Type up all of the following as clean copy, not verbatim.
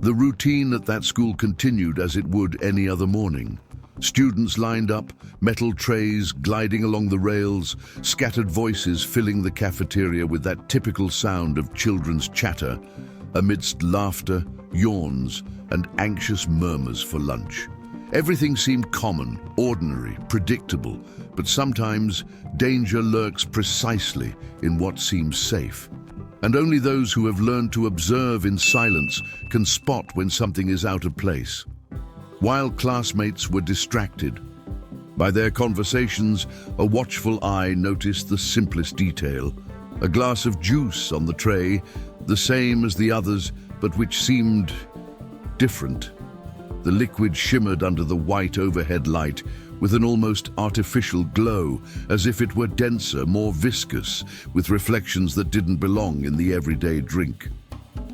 The routine at that school continued as it would any other morning. Students lined up, metal trays gliding along the rails, scattered voices filling the cafeteria with that typical sound of children's chatter, amidst laughter, yawns, and anxious murmurs for lunch. Everything seemed common, ordinary, predictable, but sometimes danger lurks precisely in what seems safe. And only those who have learned to observe in silence can spot when something is out of place. While classmates were distracted by their conversations, a watchful eye noticed the simplest detail. A glass of juice on the tray, the same as the others, but which seemed different. The liquid shimmered under the white overhead light with an almost artificial glow, as if it were denser, more viscous, with reflections that didn't belong in the everyday drink.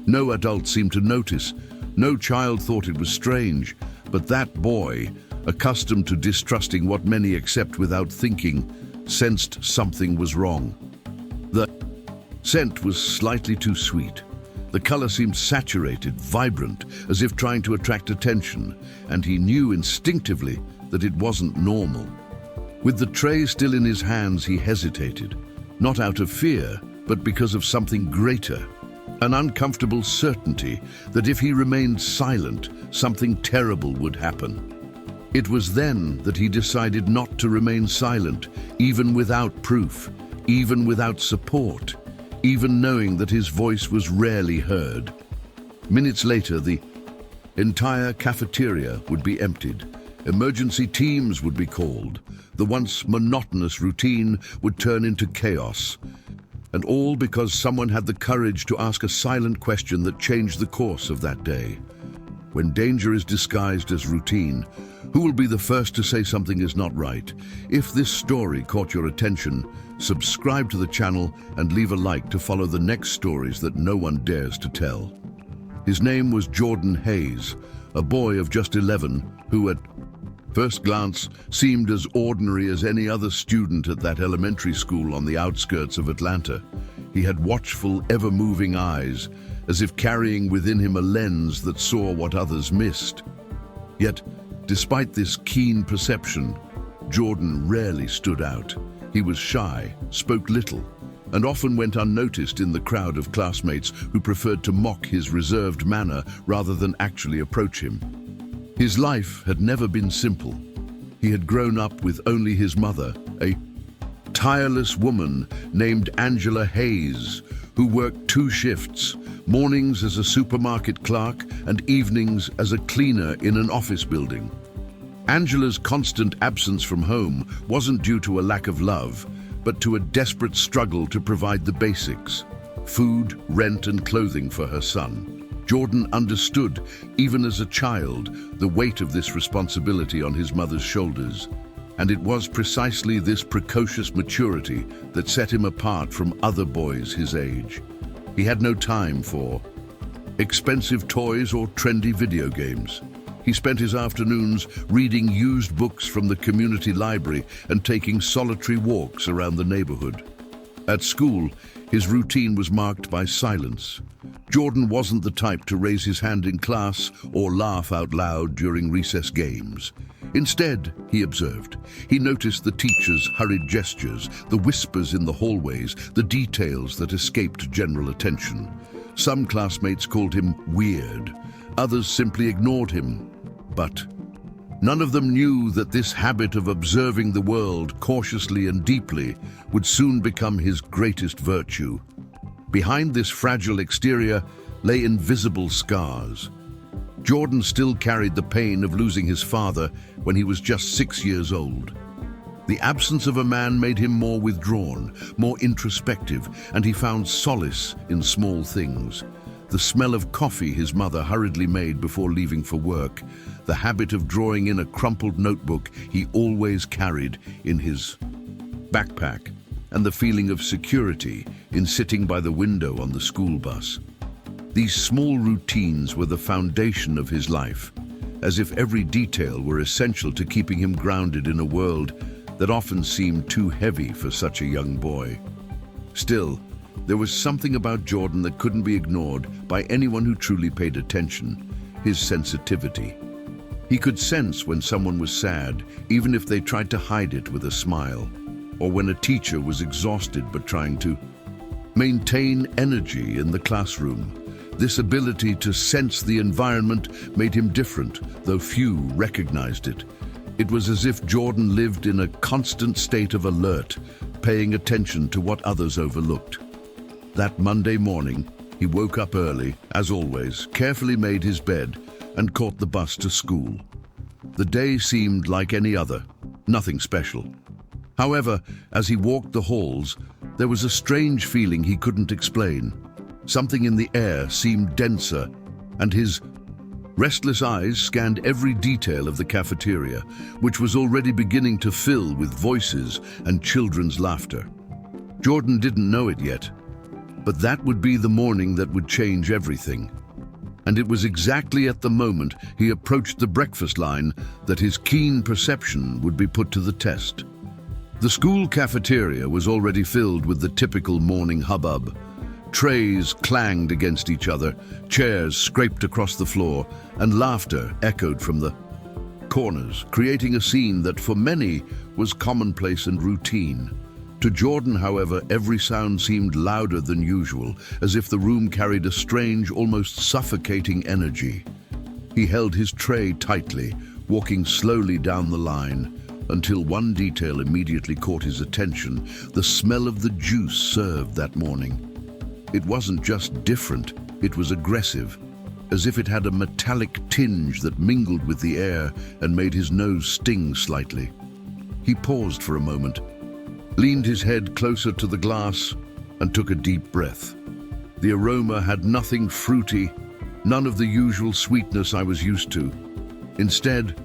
No adult seemed to notice. No child thought it was strange, but that boy, accustomed to distrusting what many accept without thinking, sensed something was wrong. The scent was slightly too sweet. The color seemed saturated, vibrant, as if trying to attract attention, and he knew instinctively that it wasn't normal. With the tray still in his hands, he hesitated, not out of fear, but because of something greater, an uncomfortable certainty that if he remained silent, something terrible would happen. It was then that he decided not to remain silent, even without proof, even without support, even knowing that his voice was rarely heard. Minutes later, the entire cafeteria would be emptied. Emergency teams would be called. The once monotonous routine would turn into chaos. And all because someone had the courage to ask a silent question that changed the course of that day. When danger is disguised as routine, who will be the first to say something is not right? If this story caught your attention, subscribe to the channel and leave a like to follow the next stories that no one dares to tell. His name was Jordan Hayes, a boy of just 11 who at first glance seemed as ordinary as any other student at that elementary school on the outskirts of Atlanta. He had watchful, ever-moving eyes, as if carrying within him a lens that saw what others missed. Yet, despite this keen perception, Jordan rarely stood out. He was shy, spoke little, and often went unnoticed in the crowd of classmates who preferred to mock his reserved manner rather than actually approach him. His life had never been simple. He had grown up with only his mother, a tireless woman named Angela Hayes, who worked 2 shifts, mornings as a supermarket clerk and evenings as a cleaner in an office building. Angela's constant absence from home wasn't due to a lack of love, but to a desperate struggle to provide the basics: food, rent, and clothing for her son. Jordan understood, even as a child, the weight of this responsibility on his mother's shoulders. And it was precisely this precocious maturity that set him apart from other boys his age. He had no time for expensive toys or trendy video games. He spent his afternoons reading used books from the community library and taking solitary walks around the neighborhood. At school, his routine was marked by silence. Jordan wasn't the type to raise his hand in class or laugh out loud during recess games. Instead, he observed. He noticed the teachers' hurried gestures, the whispers in the hallways, the details that escaped general attention. Some classmates called him weird. Others simply ignored him. But none of them knew that this habit of observing the world cautiously and deeply would soon become his greatest virtue. Behind this fragile exterior lay invisible scars. Jordan still carried the pain of losing his father when he was just 6 years old. The absence of a man made him more withdrawn, more introspective, and he found solace in small things. The smell of coffee his mother hurriedly made before leaving for work, the habit of drawing in a crumpled notebook he always carried in his backpack, and the feeling of security in sitting by the window on the school bus. These small routines were the foundation of his life, as if every detail were essential to keeping him grounded in a world that often seemed too heavy for such a young boy. Still, there was something about Jordan that couldn't be ignored by anyone who truly paid attention. his sensitivity. He could sense when someone was sad, even if they tried to hide it with a smile, or when a teacher was exhausted but trying to maintain energy in the classroom. This ability to sense the environment made him different, though few recognized it. It was as if Jordan lived in a constant state of alert, paying attention to what others overlooked. That Monday morning, he woke up early, as always, carefully made his bed, and caught the bus to school. The day seemed like any other, nothing special. However, as he walked the halls, there was a strange feeling he couldn't explain. Something in the air seemed denser, and his restless eyes scanned every detail of the cafeteria, which was already beginning to fill with voices and children's laughter. Jordan didn't know it yet, but that would be the morning that would change everything. And it was exactly at the moment he approached the breakfast line that his keen perception would be put to the test. The school cafeteria was already filled with the typical morning hubbub. Trays clanged against each other, chairs scraped across the floor, and laughter echoed from the corners, creating a scene that for many was commonplace and routine. To Jordan, however, every sound seemed louder than usual, as if the room carried a strange, almost suffocating energy. He held his tray tightly, walking slowly down the line, until one detail immediately caught his attention: the smell of the juice served that morning. It wasn't just different, it was aggressive, as if it had a metallic tinge that mingled with the air and made his nose sting slightly. He paused for a moment, leaned his head closer to the glass, and took a deep breath. The aroma had nothing fruity, none of the usual sweetness I was used to. Instead,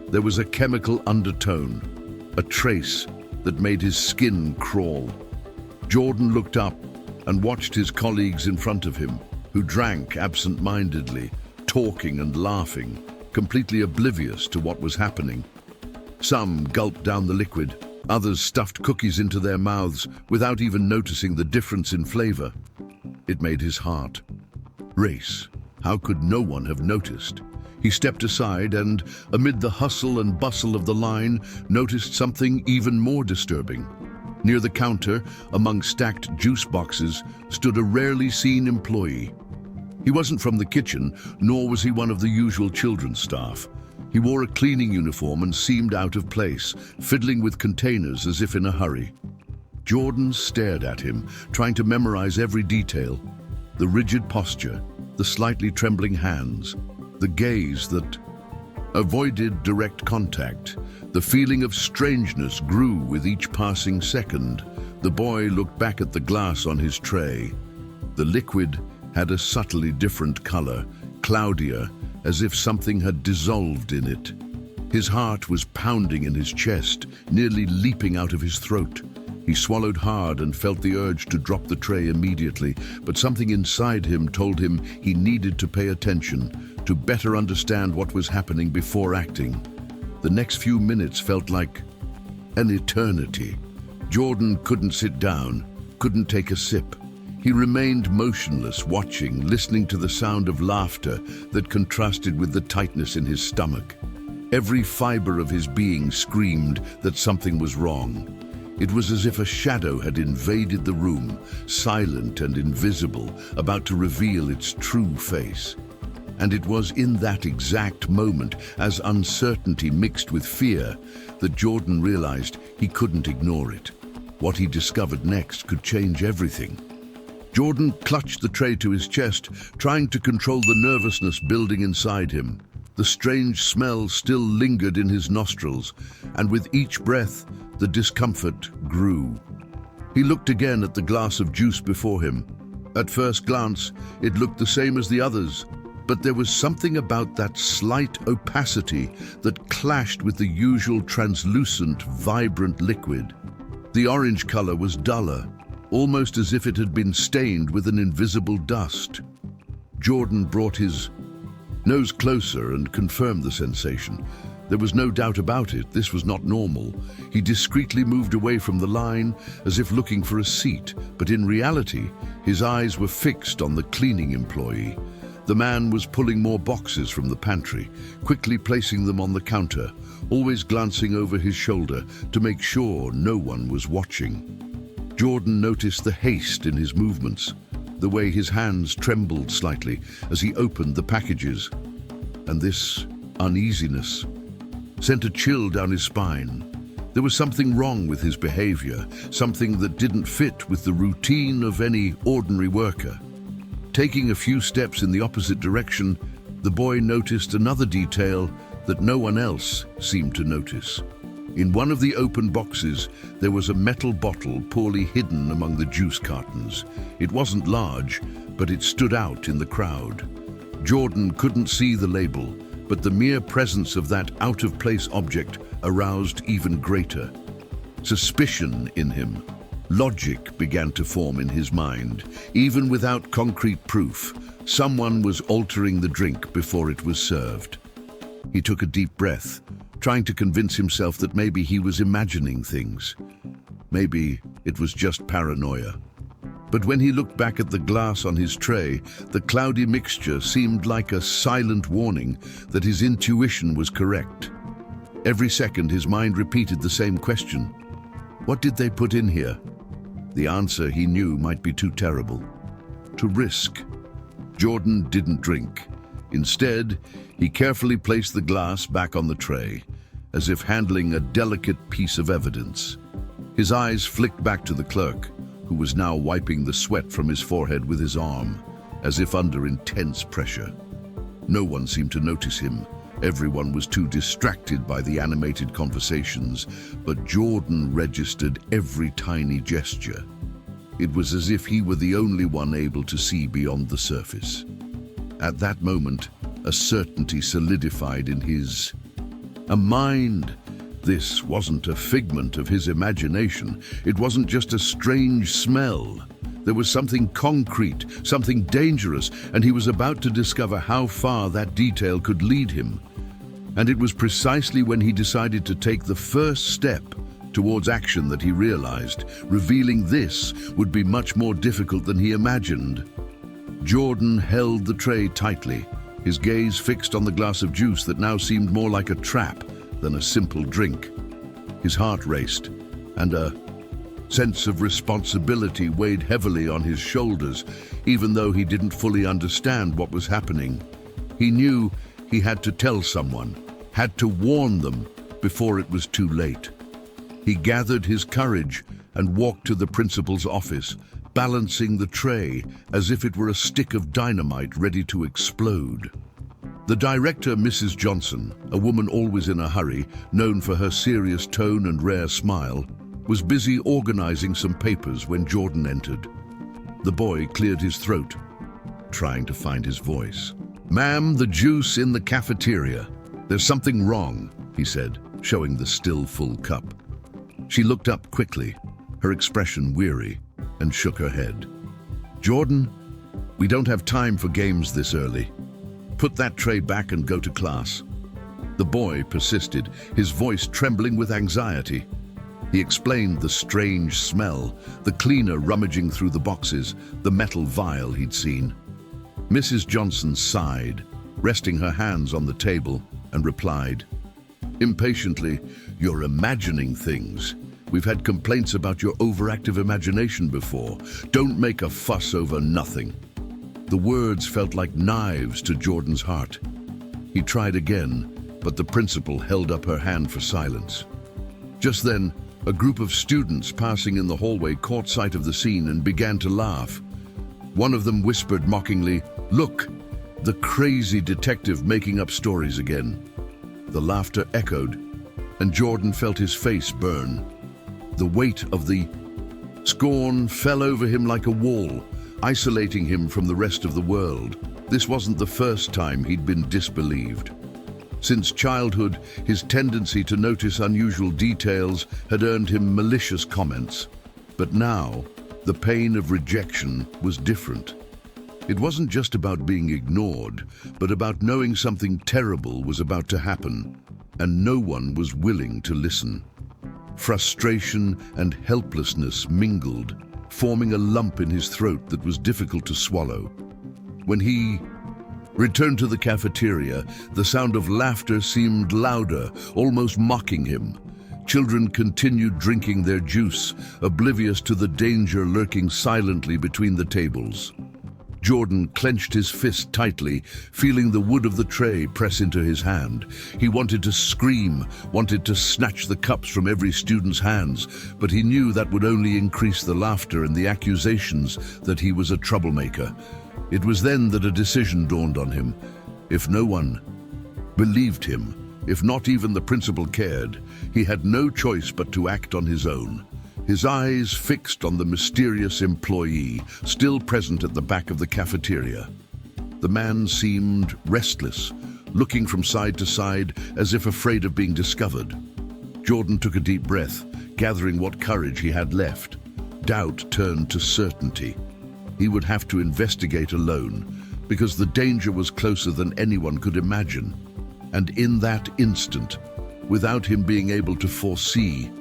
there was a chemical undertone, a trace that made his skin crawl. Jordan looked up and watched his colleagues in front of him, who drank absent-mindedly, talking and laughing, completely oblivious to what was happening. Some gulped down the liquid, others stuffed cookies into their mouths without even noticing the difference in flavor. It made his heart race. How could no one have noticed? He stepped aside and, amid the hustle and bustle of the line, noticed something even more disturbing. Near the counter, among stacked juice boxes, stood a rarely seen employee. He wasn't from the kitchen, nor was he one of the usual children's staff. He wore a cleaning uniform and seemed out of place, fiddling with containers as if in a hurry. Jordan stared at him, trying to memorize every detail. The rigid posture, the slightly trembling hands, the gaze that avoided direct contact. The feeling of strangeness grew with each passing second. The boy looked back at the glass on his tray. The liquid had a subtly different color, cloudier, as if something had dissolved in it. His heart was pounding in his chest, nearly leaping out of his throat. He swallowed hard and felt the urge to drop the tray immediately, but something inside him told him he needed to pay attention, to better understand what was happening before acting. The next few minutes felt like an eternity. Jordan couldn't sit down, couldn't take a sip. He remained motionless, watching, listening to the sound of laughter that contrasted with the tightness in his stomach. Every fiber of his being screamed that something was wrong. It was as if a shadow had invaded the room, silent and invisible, about to reveal its true face. And it was in that exact moment, as uncertainty mixed with fear, that Jordan realized he couldn't ignore it. What he discovered next could change everything. Jordan clutched the tray to his chest, trying to control the nervousness building inside him. The strange smell still lingered in his nostrils, and with each breath, the discomfort grew. He looked again at the glass of juice before him. At first glance, it looked the same as the others, but there was something about that slight opacity that clashed with the usual translucent, vibrant liquid. The orange color was duller, almost as if it had been stained with an invisible dust. Jordan brought his nose closer and confirmed the sensation. There was no doubt about it, this was not normal. He discreetly moved away from the line, as if looking for a seat, but in reality, his eyes were fixed on the cleaning employee. The man was pulling more boxes from the pantry, quickly placing them on the counter, always glancing over his shoulder to make sure no one was watching. Jordan noticed the haste in his movements, the way his hands trembled slightly as he opened the packages. And this uneasiness sent a chill down his spine. There was something wrong with his behavior, something that didn't fit with the routine of any ordinary worker. Taking a few steps in the opposite direction, the boy noticed another detail that no one else seemed to notice. In one of the open boxes, there was a metal bottle poorly hidden among the juice cartons. It wasn't large, but it stood out in the crowd. Jordan couldn't see the label, but the mere presence of that out-of-place object aroused even greater suspicion in him. Logic began to form in his mind. Even without concrete proof, someone was altering the drink before it was served. He took a deep breath, trying to convince himself that maybe he was imagining things. Maybe it was just paranoia. But when he looked back at the glass on his tray, the cloudy mixture seemed like a silent warning that his intuition was correct. Every second, his mind repeated the same question. What did they put in here? The answer he knew might be too terrible to risk. Jordan didn't drink. Instead, he carefully placed the glass back on the tray, as if handling a delicate piece of evidence. His eyes flicked back to the clerk, who was now wiping the sweat from his forehead with his arm, as if under intense pressure. No one seemed to notice him. Everyone was too distracted by the animated conversations, but Jordan registered every tiny gesture. It was as if he were the only one able to see beyond the surface. At that moment, a certainty solidified in his mind. This wasn't a figment of his imagination. It wasn't just a strange smell. There was something concrete, something dangerous, and he was about to discover how far that detail could lead him. And it was precisely when he decided to take the first step towards action that he realized revealing this would be much more difficult than he imagined. Jordan held the tray tightly, his gaze fixed on the glass of juice that now seemed more like a trap than a simple drink. His heart raced, and a sense of responsibility weighed heavily on his shoulders, even though he didn't fully understand what was happening. He knew he had to tell someone, had to warn them before it was too late. He gathered his courage and walked to the principal's office, balancing the tray as if it were a stick of dynamite ready to explode. The director, Mrs. Johnson, a woman always in a hurry, known for her serious tone and rare smile, was busy organizing some papers when Jordan entered. The boy cleared his throat, trying to find his voice. "Ma'am, the juice in the cafeteria. There's something wrong," he said, showing the still full cup. She looked up quickly, her expression weary, and shook her head. "Jordan, we don't have time for games this early. Put that tray back and go to class." The boy persisted, his voice trembling with anxiety. He explained the strange smell, the cleaner rummaging through the boxes, the metal vial he'd seen. Mrs. Johnson sighed, resting her hands on the table, and replied, impatiently, "You're imagining things. We've had complaints about your overactive imagination before. Don't make a fuss over nothing." The words felt like knives to Jordan's heart. He tried again, but the principal held up her hand for silence. Just then, a group of students passing in the hallway caught sight of the scene and began to laugh. One of them whispered mockingly, "Look, the crazy detective making up stories again." The laughter echoed, and Jordan felt his face burn. The weight of the scorn fell over him like a wall, isolating him from the rest of the world. This wasn't the first time he'd been disbelieved. Since childhood, his tendency to notice unusual details had earned him malicious comments. But now, the pain of rejection was different. It wasn't just about being ignored, but about knowing something terrible was about to happen, and no one was willing to listen. Frustration and helplessness mingled, forming a lump in his throat that was difficult to swallow. When he Returned to the cafeteria, the sound of laughter seemed louder, almost mocking him. Children continued drinking their juice, oblivious to the danger lurking silently between the tables. Jordan clenched his fist tightly, feeling the wood of the tray press into his hand. He wanted to scream, wanted to snatch the cups from every student's hands, but he knew that would only increase the laughter and the accusations that he was a troublemaker. It was then that a decision dawned on him. If no one believed him, if not even the principal cared, he had no choice but to act on his own. His eyes fixed on the mysterious employee, still present at the back of the cafeteria. The man seemed restless, looking from side to side as if afraid of being discovered. Jordan took a deep breath, gathering what courage he had left. Doubt turned to certainty. He would have to investigate alone, because the danger was closer than anyone could imagine. And in that instant, without him being able to foresee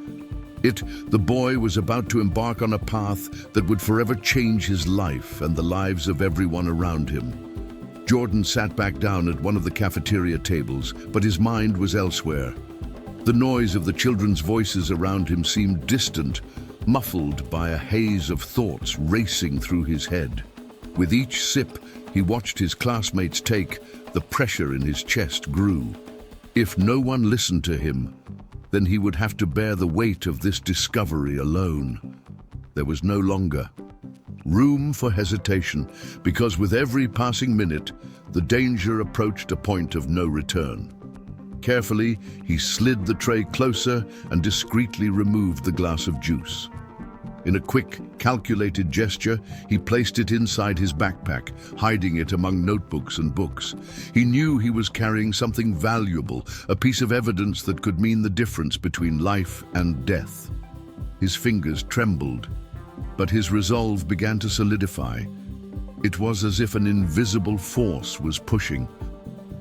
it, the boy was about to embark on a path that would forever change his life and the lives of everyone around him. Jordan sat back down at one of the cafeteria tables, but his mind was elsewhere. The noise of the children's voices around him seemed distant, muffled by a haze of thoughts racing through his head. With each sip he watched his classmates take, the pressure in his chest grew. If no one listened to him, then he would have to bear the weight of this discovery alone. There was no longer room for hesitation, because with every passing minute, the danger approached a point of no return. Carefully, he slid the tray closer and discreetly removed the glass of juice. In a quick, calculated gesture, he placed it inside his backpack, hiding it among notebooks and books. He knew he was carrying something valuable, a piece of evidence that could mean the difference between life and death. His fingers trembled, but his resolve began to solidify. It was as if an invisible force was pushing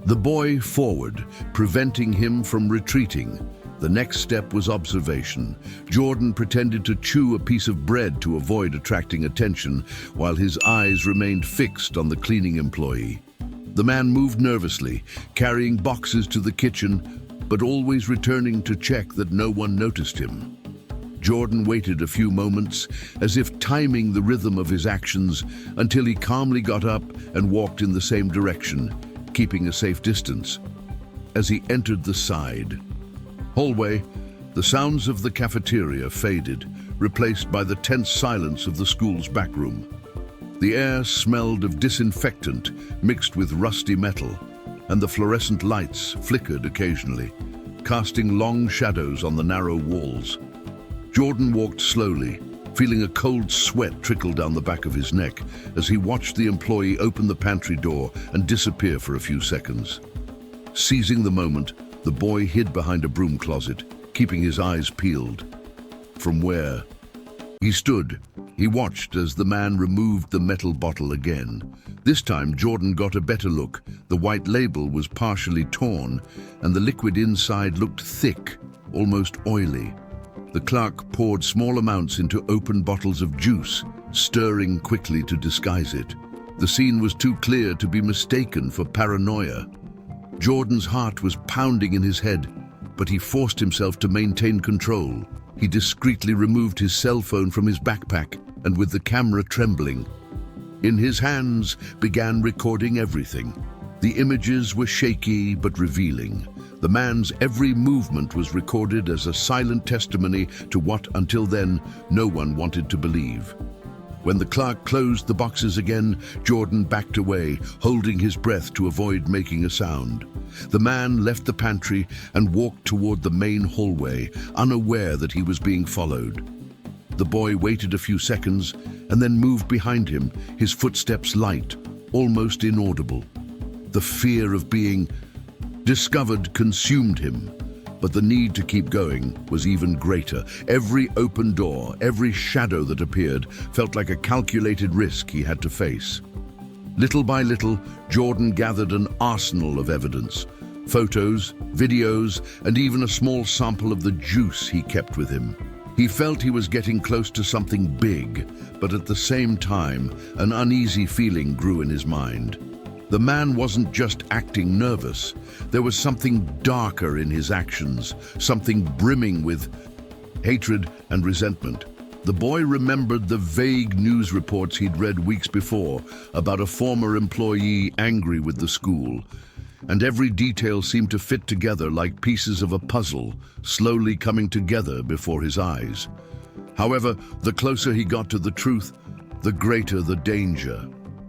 the boy forward, preventing him from retreating. The next step was observation. Jordan pretended to chew a piece of bread to avoid attracting attention, while his eyes remained fixed on the cleaning employee. The man moved nervously, carrying boxes to the kitchen, but always returning to check that no one noticed him. Jordan waited a few moments, as if timing the rhythm of his actions, until he calmly got up and walked in the same direction, keeping a safe distance. As he entered the side hallway, the sounds of the cafeteria faded, replaced by the tense silence of the school's back room. The air smelled of disinfectant mixed with rusty metal, and the fluorescent lights flickered occasionally, casting long shadows on the narrow walls. Jordan walked slowly, feeling a cold sweat trickle down the back of his neck as he watched the employee open the pantry door and disappear for a few seconds. Seizing the moment, the boy hid behind a broom closet, keeping his eyes peeled. From where he stood, he watched as the man removed the metal bottle again. This time, Jordan got a better look. The white label was partially torn, and the liquid inside looked thick, almost oily. The clerk poured small amounts into open bottles of juice, stirring quickly to disguise it. The scene was too clear to be mistaken for paranoia. Jordan's heart was pounding in his head, but he forced himself to maintain control. He discreetly removed his cell phone from his backpack, and with the camera trembling in his hands, began recording everything. The images were shaky but revealing. The man's every movement was recorded as a silent testimony to what, until then, no one wanted to believe. When the clerk closed the boxes again, Jordan backed away, holding his breath to avoid making a sound. The man left the pantry and walked toward the main hallway, unaware that he was being followed. The boy waited a few seconds and then moved behind him, his footsteps light, almost inaudible. The fear of being discovered consumed him, but the need to keep going was even greater. Every open door, every shadow that appeared, felt like a calculated risk he had to face. Little by little, Jordan gathered an arsenal of evidence. Photos, videos, and even a small sample of the juice he kept with him. He felt he was getting close to something big, but at the same time, an uneasy feeling grew in his mind. The man wasn't just acting nervous. There was something darker in his actions, something brimming with hatred and resentment. The boy remembered the vague news reports he'd read weeks before about a former employee angry with the school, and every detail seemed to fit together like pieces of a puzzle, slowly coming together before his eyes. However, the closer he got to the truth, the greater the danger.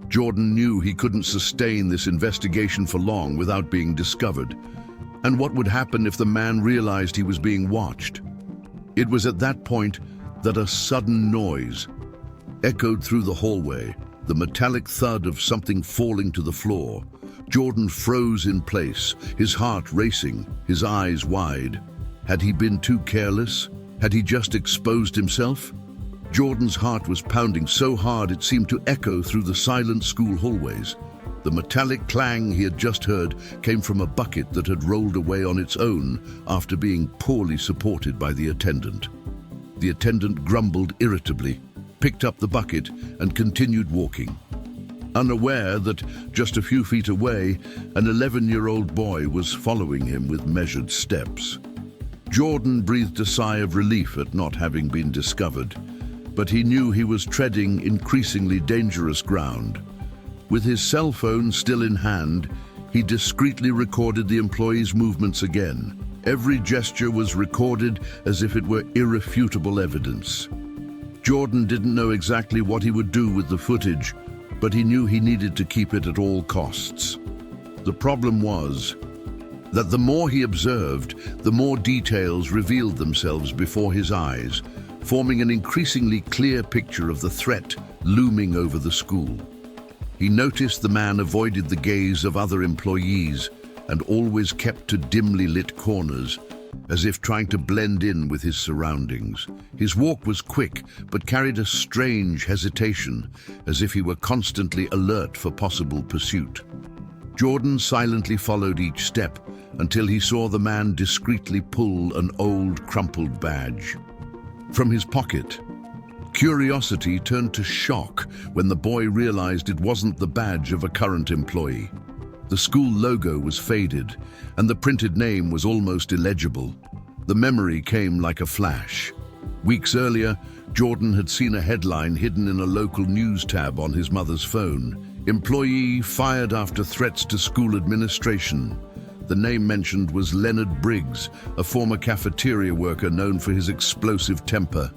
Jordan knew he couldn't sustain this investigation for long without being discovered. And what would happen if the man realized he was being watched? It was at that point that a sudden noise echoed through the hallway, the metallic thud of something falling to the floor. Jordan froze in place, his heart racing, his eyes wide. Had he been too careless? Had he just exposed himself? Jordan's heart was pounding so hard it seemed to echo through the silent school hallways. The metallic clang he had just heard came from a bucket that had rolled away on its own after being poorly supported by the attendant. The attendant grumbled irritably, picked up the bucket, and continued walking, unaware that just a few feet away, an 11-year-old boy was following him with measured steps. Jordan breathed a sigh of relief at not having been discovered, but he knew he was treading increasingly dangerous ground. With his cell phone still in hand, he discreetly recorded the employee's movements again. Every gesture was recorded as if it were irrefutable evidence. Jordan didn't know exactly what he would do with the footage, but he knew he needed to keep it at all costs. The problem was that the more he observed, the more details revealed themselves before his eyes, forming an increasingly clear picture of the threat looming over the school. He noticed the man avoided the gaze of other employees and always kept to dimly lit corners, as if trying to blend in with his surroundings. His walk was quick, but carried a strange hesitation, as if he were constantly alert for possible pursuit. Jordan silently followed each step until he saw the man discreetly pull an old, crumpled badge from his pocket. Curiosity turned to shock when the boy realized it wasn't the badge of a current employee. The school logo was faded, and the printed name was almost illegible. The memory came like a flash. Weeks earlier, Jordan had seen a headline hidden in a local news tab on his mother's phone. "Employee fired after threats to school administration." The name mentioned was Leonard Briggs, a former cafeteria worker known for his explosive temper.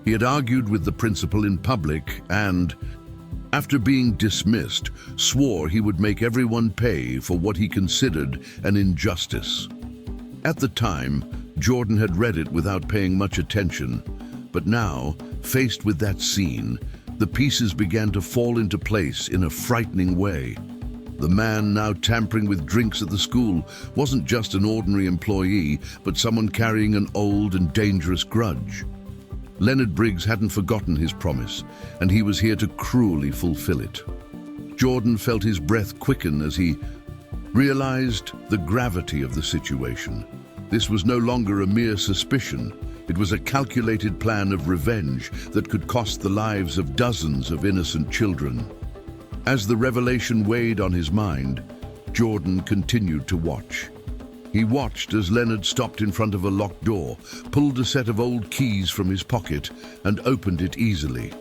He had argued with the principal in public and, after being dismissed, swore he would make everyone pay for what he considered an injustice. At the time, Jordan had read it without paying much attention, but now, faced with that scene, the pieces began to fall into place in a frightening way. The man now tampering with drinks at the school wasn't just an ordinary employee, but someone carrying an old and dangerous grudge. Leonard Briggs hadn't forgotten his promise, and he was here to cruelly fulfill it. Jordan felt his breath quicken as he realized the gravity of the situation. This was no longer a mere suspicion. It was a calculated plan of revenge that could cost the lives of dozens of innocent children. As the revelation weighed on his mind, Jordan continued to watch. He watched as Leonard stopped in front of a locked door, pulled a set of old keys from his pocket, and opened it easily.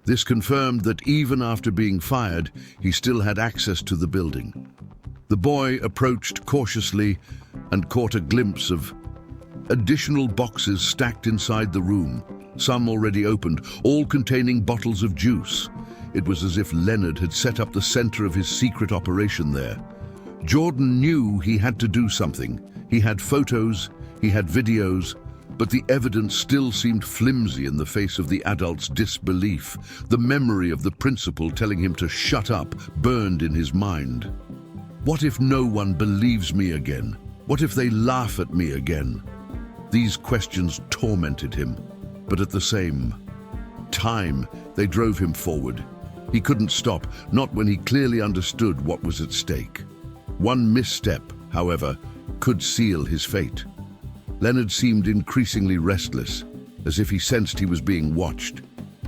This confirmed that even after being fired, he still had access to the building. The boy approached cautiously and caught a glimpse of additional boxes stacked inside the room, some already opened, all containing bottles of juice. It was as if Leonard had set up the center of his secret operation there. Jordan knew he had to do something. He had photos, he had videos, but the evidence still seemed flimsy in the face of the adult's disbelief. The memory of the principal telling him to shut up burned in his mind. What if no one believes me again? What if they laugh at me again? These questions tormented him, but at the same time, they drove him forward. He couldn't stop, not when he clearly understood what was at stake. One misstep, however, could seal his fate. Leonard seemed increasingly restless, as if he sensed he was being watched.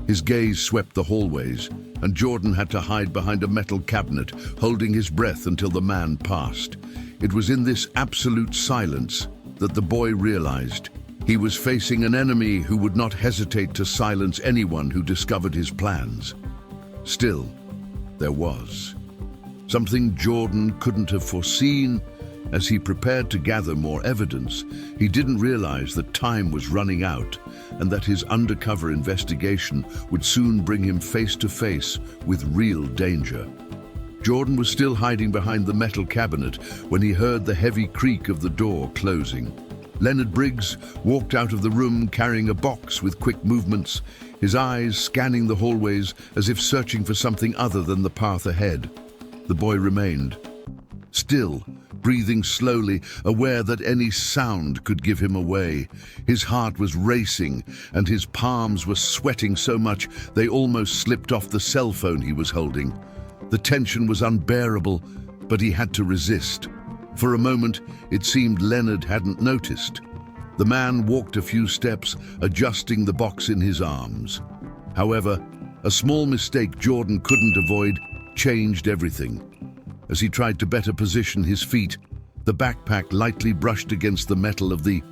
His gaze swept the hallways, and Jordan had to hide behind a metal cabinet, holding his breath until the man passed. It was in this absolute silence that the boy realized he was facing an enemy who would not hesitate to silence anyone who discovered his plans. Still, there was something Jordan couldn't have foreseen. As he prepared to gather more evidence, he didn't realize that time was running out and that his undercover investigation would soon bring him face to face with real danger. Jordan was still hiding behind the metal cabinet when he heard the heavy creak of the door closing. Leonard Briggs walked out of the room carrying a box with quick movements, his eyes scanning the hallways as if searching for something other than the path ahead. The boy remained still, breathing slowly, aware that any sound could give him away. His heart was racing, and his palms were sweating so much they almost slipped off the cell phone he was holding. The tension was unbearable, but he had to resist. For a moment, it seemed Leonard hadn't noticed. The man walked a few steps, adjusting the box in his arms. However, a small mistake Jordan couldn't avoid changed everything. As he tried to better position his feet, the backpack lightly brushed against the metal of the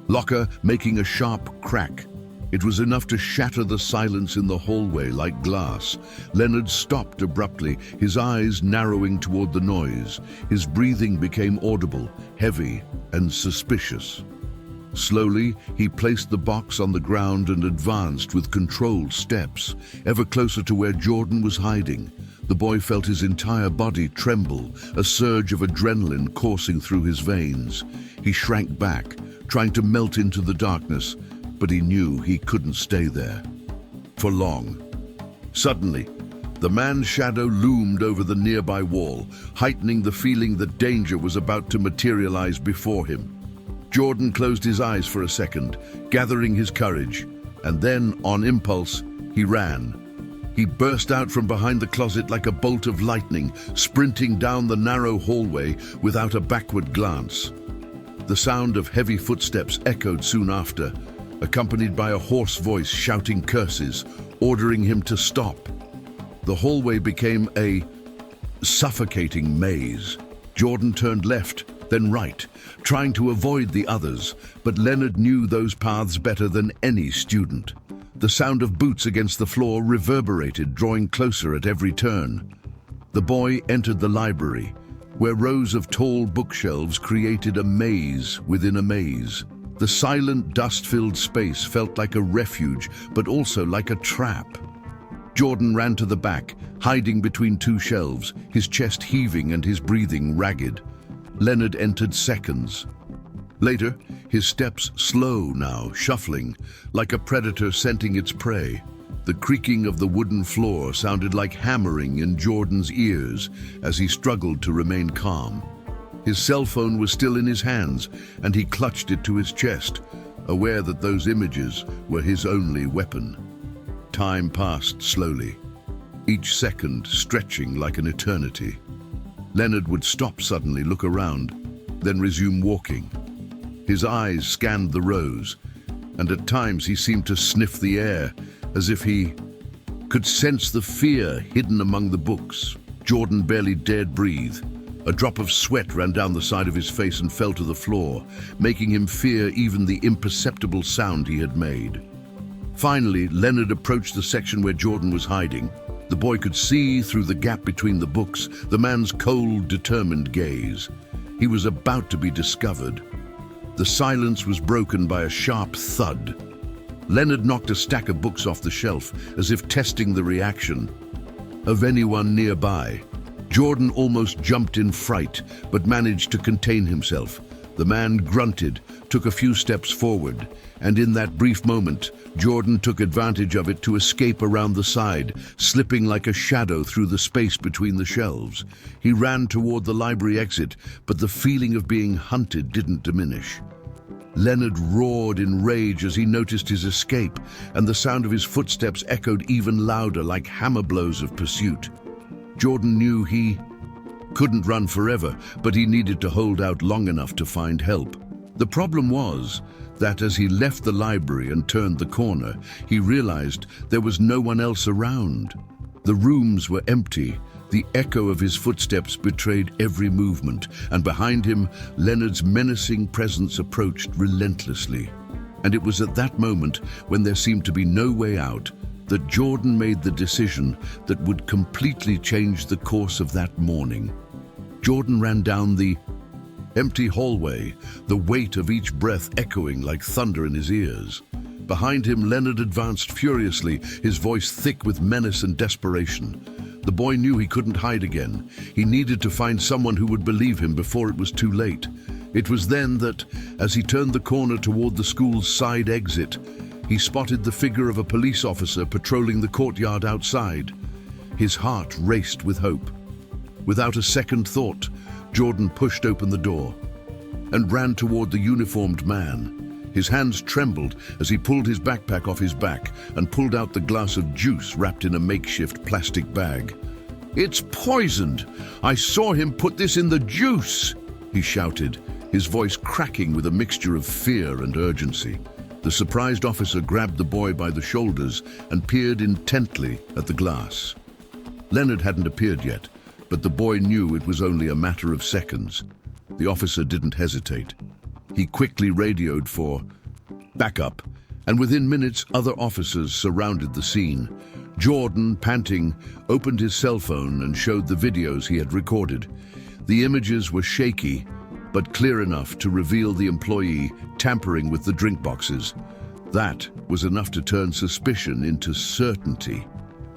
locker, making a sharp crack. It was enough to shatter the silence in the hallway like glass. Leonard stopped abruptly, his eyes narrowing toward the noise. His breathing became audible, heavy, and suspicious. Slowly, he placed the box on the ground and advanced with controlled steps, ever closer to where Jordan was hiding. The boy felt his entire body tremble, a surge of adrenaline coursing through his veins. He shrank back, trying to melt into the darkness, but he knew he couldn't stay there for long. Suddenly, the man's shadow loomed over the nearby wall, heightening the feeling that danger was about to materialize before him. Jordan closed his eyes for a second, gathering his courage, and then, on impulse, he ran. He burst out from behind the closet like a bolt of lightning, sprinting down the narrow hallway without a backward glance. The sound of heavy footsteps echoed soon after, accompanied by a hoarse voice shouting curses, ordering him to stop. The hallway became a suffocating maze. Jordan turned left, then right, trying to avoid the others, but Leonard knew those paths better than any student. The sound of boots against the floor reverberated, drawing closer at every turn. The boy entered the library, where rows of tall bookshelves created a maze within a maze. The silent, dust-filled space felt like a refuge, but also like a trap. Jordan ran to the back, hiding between two shelves, his chest heaving and his breathing ragged. Leonard entered seconds. Later, his steps slow now, shuffling, like a predator scenting its prey. The creaking of the wooden floor sounded like hammering in Jordan's ears as he struggled to remain calm. His cell phone was still in his hands, and he clutched it to his chest, aware that those images were his only weapon. Time passed slowly, each second stretching like an eternity. Leonard would stop suddenly, look around, then resume walking. His eyes scanned the rows, and at times he seemed to sniff the air, as if he could sense the fear hidden among the books. Jordan barely dared breathe. A drop of sweat ran down the side of his face and fell to the floor, making him fear even the imperceptible sound he had made. Finally, Leonard approached the section where Jordan was hiding. The boy could see through the gap between the books the man's cold, determined gaze. He was about to be discovered. The silence was broken by a sharp thud. Leonard knocked a stack of books off the shelf, as if testing the reaction of anyone nearby. Jordan almost jumped in fright, but managed to contain himself. The man grunted, took a few steps forward, and in that brief moment, Jordan took advantage of it to escape around the side, slipping like a shadow through the space between the shelves. He ran toward the library exit, but the feeling of being hunted didn't diminish. Leonard roared in rage as he noticed his escape, and the sound of his footsteps echoed even louder like hammer blows of pursuit. Jordan knew he couldn't run forever, but he needed to hold out long enough to find help. The problem was that as he left the library and turned the corner, he realized there was no one else around. The rooms were empty. The echo of his footsteps betrayed every movement, and behind him, Leonard's menacing presence approached relentlessly. And it was at that moment, when there seemed to be no way out, that Jordan made the decision that would completely change the course of that morning. Jordan ran down the empty hallway, the weight of each breath echoing like thunder in his ears. Behind him, Leonard advanced furiously, his voice thick with menace and desperation. The boy knew he couldn't hide again. He needed to find someone who would believe him before it was too late. It was then that, as he turned the corner toward the school's side exit, he spotted the figure of a police officer patrolling the courtyard outside. His heart raced with hope. Without a second thought, Jordan pushed open the door and ran toward the uniformed man. His hands trembled as he pulled his backpack off his back and pulled out the glass of juice wrapped in a makeshift plastic bag. "It's poisoned! I saw him put this in the juice!" he shouted, his voice cracking with a mixture of fear and urgency. The surprised officer grabbed the boy by the shoulders and peered intently at the glass. Leonard hadn't appeared yet, but the boy knew it was only a matter of seconds. The officer didn't hesitate. He quickly radioed for backup, and within minutes other officers surrounded the scene. Jordan, panting, opened his cell phone and showed the videos he had recorded. The images were shaky, but clear enough to reveal the employee tampering with the drink boxes. That was enough to turn suspicion into certainty.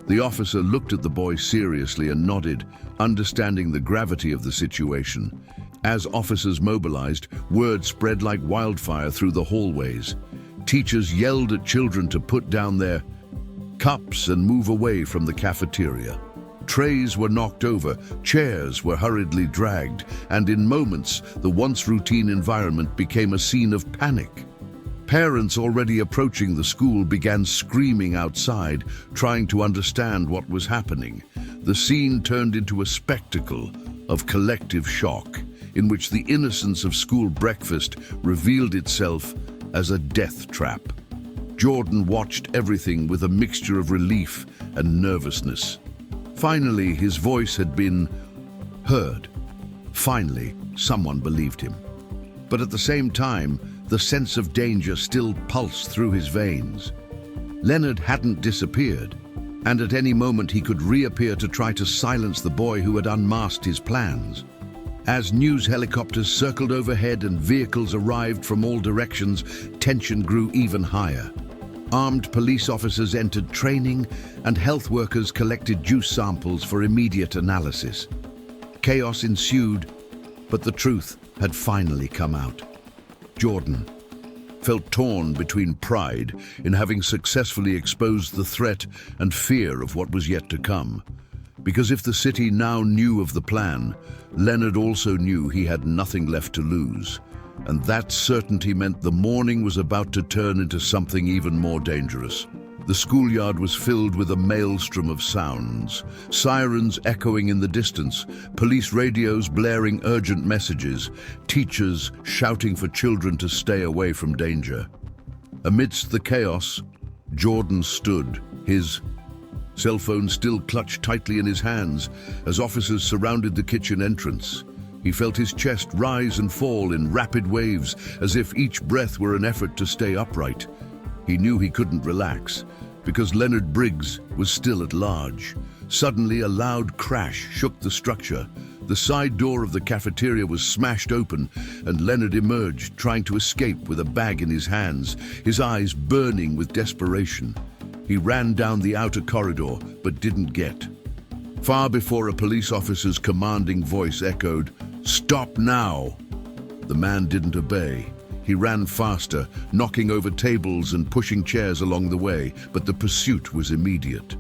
The officer looked at the boy seriously and nodded, understanding the gravity of the situation. As officers mobilized, word spread like wildfire through the hallways. Teachers yelled at children to put down their cups and move away from the cafeteria. Trays were knocked over, chairs were hurriedly dragged, and in moments, the once routine environment became a scene of panic. Parents already approaching the school began screaming outside, trying to understand what was happening. The scene turned into a spectacle of collective shock, in which the innocence of school breakfast revealed itself as a death trap. Jordan watched everything with a mixture of relief and nervousness. Finally, his voice had been heard. Finally, someone believed him. But at the same time, the sense of danger still pulsed through his veins. Leonard hadn't disappeared, and at any moment he could reappear to try to silence the boy who had unmasked his plans. As news helicopters circled overhead and vehicles arrived from all directions, tension grew even higher. Armed police officers entered training, and health workers collected juice samples for immediate analysis. Chaos ensued, but the truth had finally come out. Jordan felt torn between pride in having successfully exposed the threat and fear of what was yet to come. Because if the city now knew of the plan, Leonard also knew he had nothing left to lose. And that certainty meant the morning was about to turn into something even more dangerous. The schoolyard was filled with a maelstrom of sounds, sirens echoing in the distance, police radios blaring urgent messages, teachers shouting for children to stay away from danger. Amidst the chaos, Jordan stood, his cell phone still clutched tightly in his hands as officers surrounded the kitchen entrance. He felt his chest rise and fall in rapid waves, as if each breath were an effort to stay upright. He knew he couldn't relax, because Leonard Briggs was still at large. Suddenly, a loud crash shook the structure. The side door of the cafeteria was smashed open, and Leonard emerged, trying to escape with a bag in his hands, his eyes burning with desperation. He ran down the outer corridor, but didn't get far before a police officer's commanding voice echoed, "Stop now!" The man didn't obey. He ran faster, knocking over tables and pushing chairs along the way, but the pursuit was immediate.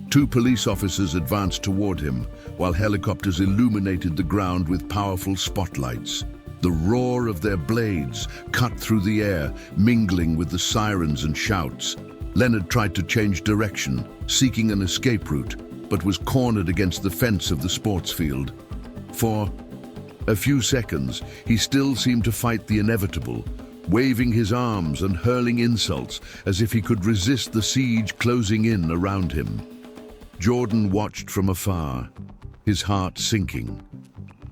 Two police officers advanced toward him, while helicopters illuminated the ground with powerful spotlights. The roar of their blades cut through the air, mingling with the sirens and shouts. Leonard tried to change direction, seeking an escape route, but was cornered against the fence of the sports field. For A few seconds, he still seemed to fight the inevitable, waving his arms and hurling insults as if he could resist the siege closing in around him. Jordan watched from afar, his heart sinking.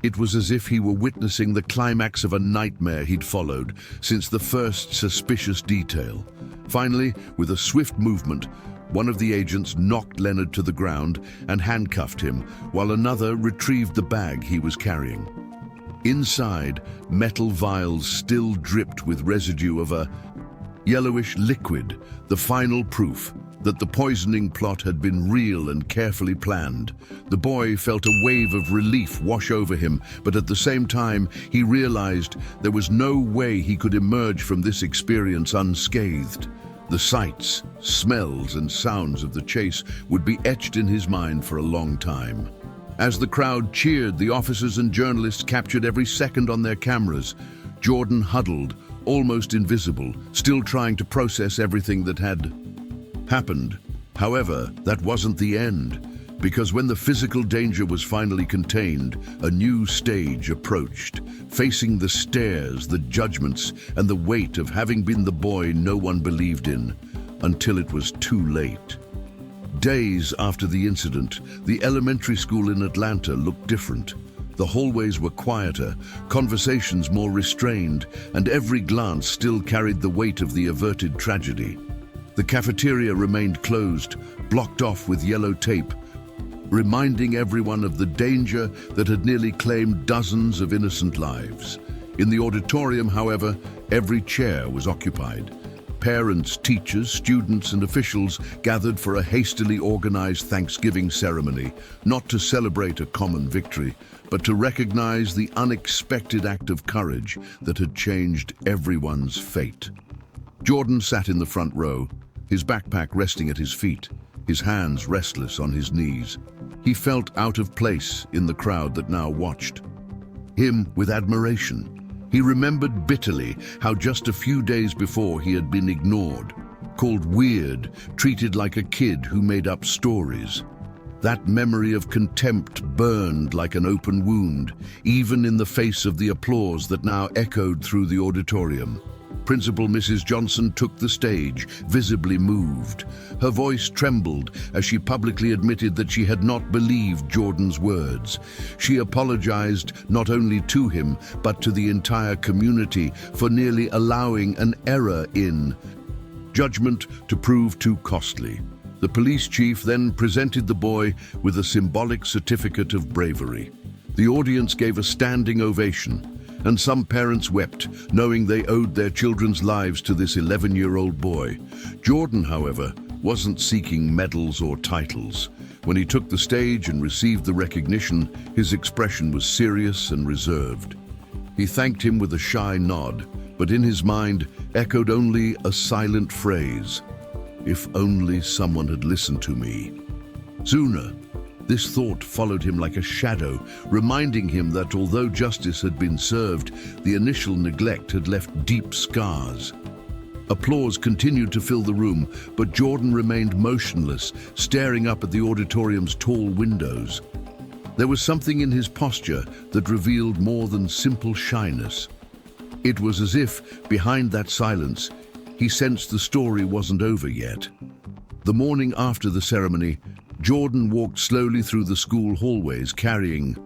It was as if he were witnessing the climax of a nightmare he'd followed since the first suspicious detail. Finally, with a swift movement, one of the agents knocked Leonard to the ground and handcuffed him, while another retrieved the bag he was carrying. Inside, metal vials still dripped with residue of a yellowish liquid, the final proof that the poisoning plot had been real and carefully planned. The boy felt a wave of relief wash over him, but at the same time, he realized there was no way he could emerge from this experience unscathed. The sights, smells, and sounds of the chase would be etched in his mind for a long time. As the crowd cheered, the officers and journalists captured every second on their cameras. Jordan huddled, almost invisible, still trying to process everything that had happened. However, that wasn't the end, because when the physical danger was finally contained, a new stage approached, facing the stares, the judgments, and the weight of having been the boy no one believed in, until it was too late. Days after the incident, the elementary school in Atlanta looked different. The hallways were quieter, conversations more restrained, and every glance still carried the weight of the averted tragedy. The cafeteria remained closed, blocked off with yellow tape, reminding everyone of the danger that had nearly claimed dozens of innocent lives. In the auditorium, however, every chair was occupied. Parents, teachers, students, and officials gathered for a hastily organized Thanksgiving ceremony, not to celebrate a common victory, but to recognize the unexpected act of courage that had changed everyone's fate. Jordan sat in the front row, his backpack resting at his feet, his hands restless on his knees. He felt out of place in the crowd that now watched him with admiration. He remembered bitterly how just a few days before he had been ignored, called weird, treated like a kid who made up stories. That memory of contempt burned like an open wound, even in the face of the applause that now echoed through the auditorium. Principal Mrs. Johnson took the stage, visibly moved. Her voice trembled as she publicly admitted that she had not believed Jordan's words. She apologized not only to him, but to the entire community for nearly allowing an error in judgment to prove too costly. The police chief then presented the boy with a symbolic certificate of bravery. The audience gave a standing ovation, and some parents wept, knowing they owed their children's lives to this 11-year-old boy. Jordan, however, wasn't seeking medals or titles. When he took the stage and received the recognition, his expression was serious and reserved. He thanked him with a shy nod, but in his mind echoed only a silent phrase: "If only someone had listened to me sooner." This thought followed him like a shadow, reminding him that although justice had been served, the initial neglect had left deep scars. Applause continued to fill the room, but Jordan remained motionless, staring up at the auditorium's tall windows. There was something in his posture that revealed more than simple shyness. It was as if, behind that silence, he sensed the story wasn't over yet. The morning after the ceremony, Jordan walked slowly through the school hallways, carrying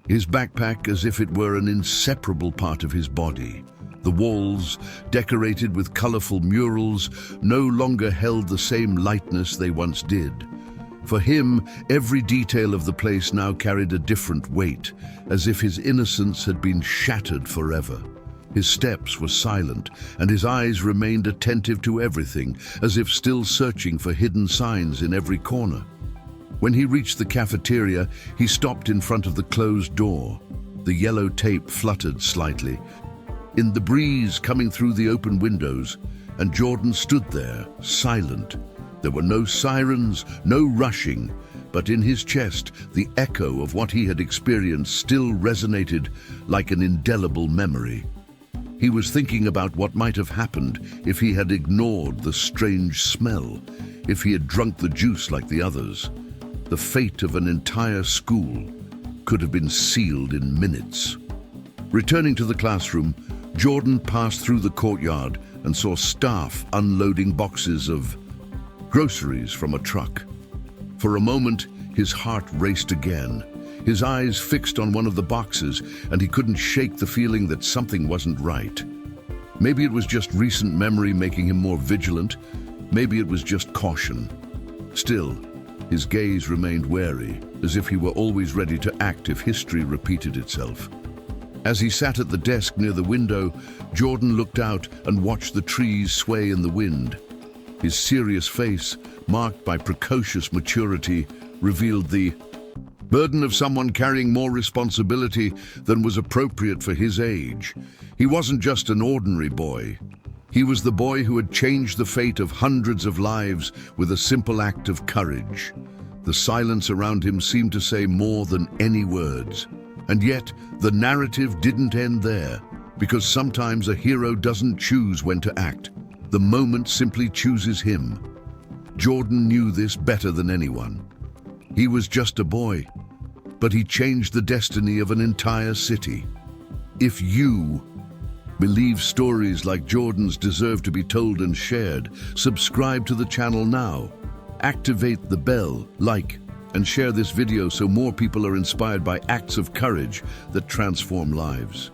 his backpack as if it were an inseparable part of his body. The walls, decorated with colorful murals, no longer held the same lightness they once did. For him, every detail of the place now carried a different weight, as if his innocence had been shattered forever. His steps were silent, and his eyes remained attentive to everything, as if still searching for hidden signs in every corner. When he reached the cafeteria, he stopped in front of the closed door. The yellow tape fluttered slightly in the breeze coming through the open windows, and Jordan stood there, silent. There were no sirens, no rushing, but in his chest, the echo of what he had experienced still resonated like an indelible memory. He was thinking about what might have happened if he had ignored the strange smell, if he had drunk the juice like the others. The fate of an entire school could have been sealed in minutes. Returning to the classroom, Jordan passed through the courtyard and saw staff unloading boxes of groceries from a truck. For a moment, his heart raced again. His eyes fixed on one of the boxes, and he couldn't shake the feeling that something wasn't right. Maybe it was just recent memory making him more vigilant. Maybe it was just caution. Still, his gaze remained wary, as if he were always ready to act if history repeated itself. As he sat at the desk near the window, Jordan looked out and watched the trees sway in the wind. His serious face, marked by precocious maturity, revealed the burden of someone carrying more responsibility than was appropriate for his age. He wasn't just an ordinary boy. He was the boy who had changed the fate of hundreds of lives with a simple act of courage. The silence around him seemed to say more than any words. And yet, the narrative didn't end there, because sometimes a hero doesn't choose when to act. The moment simply chooses him. Jordan knew this better than anyone. He was just a boy, but he changed the destiny of an entire city. If you believe stories like Jordan's deserve to be told and shared, subscribe to the channel now. Activate the bell, like, and share this video so more people are inspired by acts of courage that transform lives.